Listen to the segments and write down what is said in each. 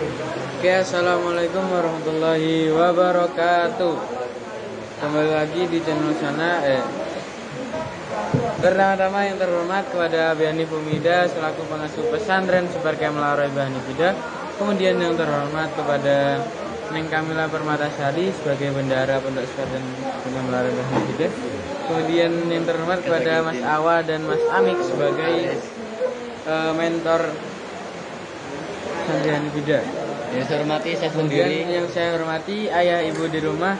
Oke, assalamualaikum warahmatullahi wabarakatuh. Kembali lagi di channel sana. Pertama-tama yang terhormat kepada Abi Hanif Umida selaku pengasuh pesantren Sebarkah Melaroi Hanifida. Kemudian yang terhormat kepada Neng Kamila Permatasari sebagai bendahara Pondok Pesantren Melaroi Hanifida. Kemudian yang terhormat kepada Mas Awa dan Mas Amik sebagai mentor pesantren Hanifida. Yang saya hormati saya Kemudian sendiri. yang saya hormati ayah ibu di rumah,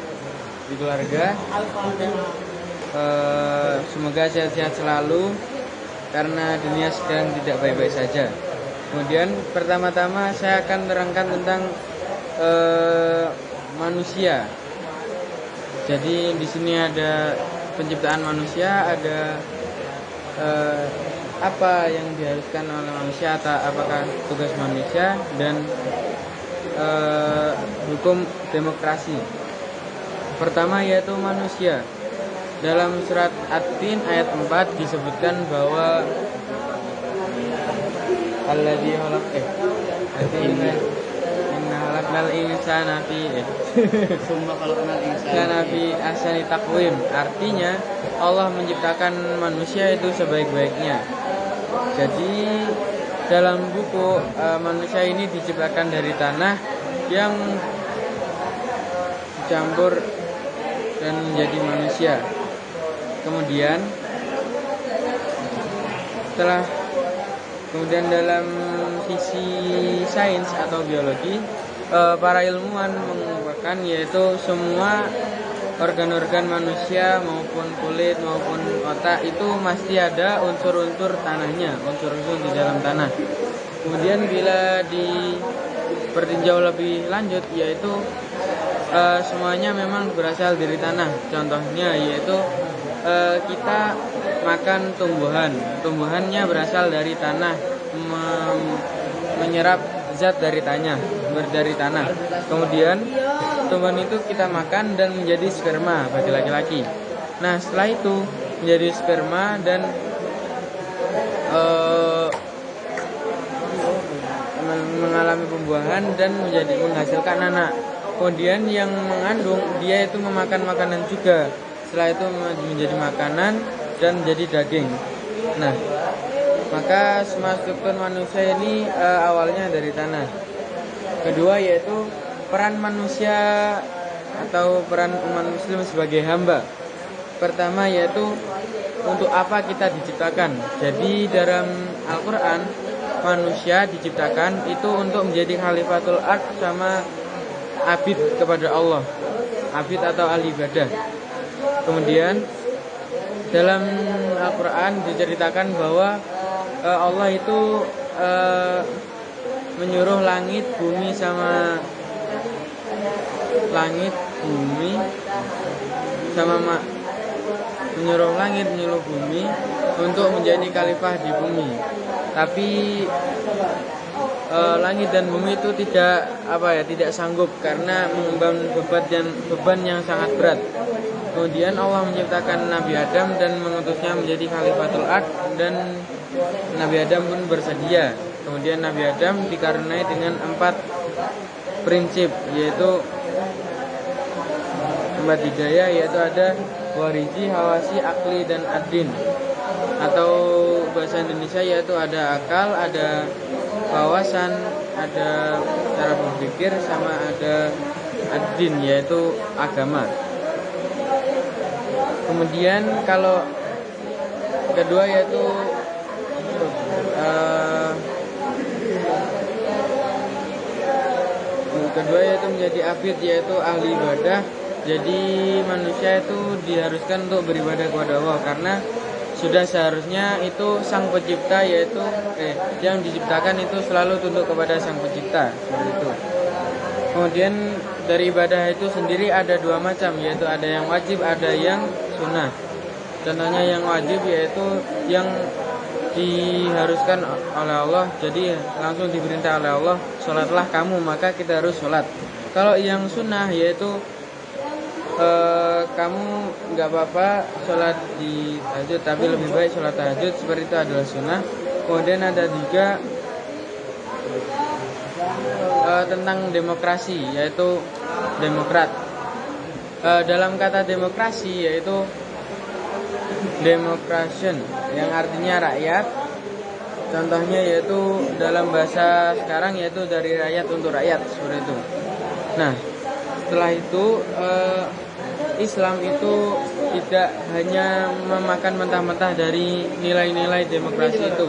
di keluarga. Semoga sehat-sehat selalu karena dunia sedang tidak baik-baik saja. Kemudian pertama-tama saya akan terangkan tentang manusia. Jadi di sini ada penciptaan manusia, ada apa yang diharuskan oleh manusia atau apakah tugas manusia, dan hukum demokrasi. Pertama yaitu manusia. Dalam surat At-Tin ayat 4 disebutkan bahwa alladzi inna khalaqnal insana fi ahsani taqwim. Artinya Allah menciptakan manusia itu sebaik-baiknya. Jadi dalam buku manusia ini diciptakan dari tanah yang dicampur dan menjadi manusia. Kemudian dalam sisi sains atau biologi, para ilmuwan mengungkapkan yaitu semua organ-organ manusia maupun kulit maupun otak itu pasti ada unsur-unsur tanahnya, unsur-unsur di dalam tanah. Kemudian bila dipertinjau lebih lanjut yaitu semuanya memang berasal dari tanah. Contohnya yaitu kita makan tumbuhannya berasal dari tanah, menyerap zat dari tanah. Kemudian tumbuhan itu kita makan dan menjadi sperma bagi laki-laki. Nah setelah itu menjadi sperma dan mengalami pembuahan dan menghasilkan anak. Kemudian yang mengandung dia itu memakan makanan juga. Setelah itu menjadi makanan dan menjadi daging. Nah, maka semua struktur manusia ini awalnya dari tanah. Kedua yaitu peran manusia atau peran umat muslim sebagai hamba. Pertama yaitu untuk apa kita diciptakan. Jadi dalam Al-Quran manusia diciptakan itu untuk menjadi khalifatul ard sama abid kepada Allah, abid atau ahli ibadah. Kemudian dalam Al-Quran diceritakan bahwa Allah itu menyuruh menyuruh bumi untuk menjadi khalifah di bumi. Tapi langit dan bumi itu tidak sanggup karena mengemban beban yang sangat berat. Kemudian Allah menciptakan Nabi Adam dan mengutusnya menjadi khalifatul ard, dan Nabi Adam pun bersedia. Kemudian Nabi Adam dikaruniai dengan 4 prinsip, yaitu 4 hidayah, yaitu ada wariji, hawasi, akli, dan adin. Atau bahasa Indonesia yaitu ada akal, ada wawasan, ada cara berpikir, sama ada adin yaitu agama. Kemudian kalau kedua yaitu menjadi abid yaitu ahli ibadah. Jadi manusia itu diharuskan untuk beribadah kepada Allah karena sudah seharusnya itu sang pencipta yaitu yang diciptakan itu selalu tunduk kepada sang pencipta, seperti itu. Kemudian dari ibadah itu sendiri ada 2 macam, yaitu ada yang wajib, ada yang sunnah. Contohnya yang wajib yaitu yang diharuskan oleh Allah, jadi langsung diperintah oleh Allah, sholatlah kamu, maka kita harus sholat. Kalau yang sunnah yaitu kamu nggak apa-apa sholat di tahajud, tapi lebih baik sholat tahajud, seperti itu adalah sunnah. Kemudian ada juga tentang demokrasi, yaitu demokrat. Dalam kata demokrasi yaitu democration, yang artinya rakyat. Contohnya yaitu dalam bahasa sekarang yaitu dari rakyat untuk rakyat, seperti itu. Nah, setelah itu Islam itu tidak hanya memakan mentah-mentah dari nilai-nilai demokrasi itu.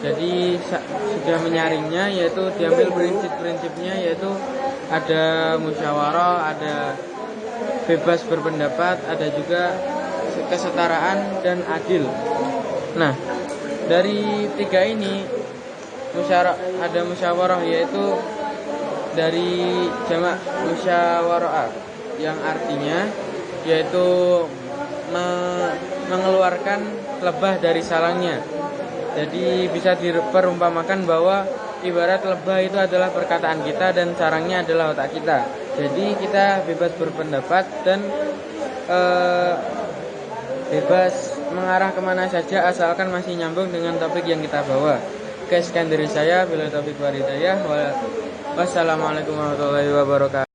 Jadi sudah menyaringnya, yaitu diambil prinsip-prinsipnya, yaitu ada musyawarah, ada bebas berpendapat, ada juga kesetaraan dan adil. Nah, dari tiga ini ada musyawarah, yaitu dari jamak musyawarah, yang artinya yaitu mengeluarkan lebah dari salangnya. Jadi bisa diperumpamakan bahwa ibarat lebah itu adalah perkataan kita dan sarangnya adalah otak kita. Jadi kita bebas berpendapat dan bebas mengarah kemana saja asalkan masih nyambung dengan topik yang kita bawa. Oke, sekian dari saya. Bila topik walhidayah. Wassalamualaikum warahmatullahi wabarakatuh.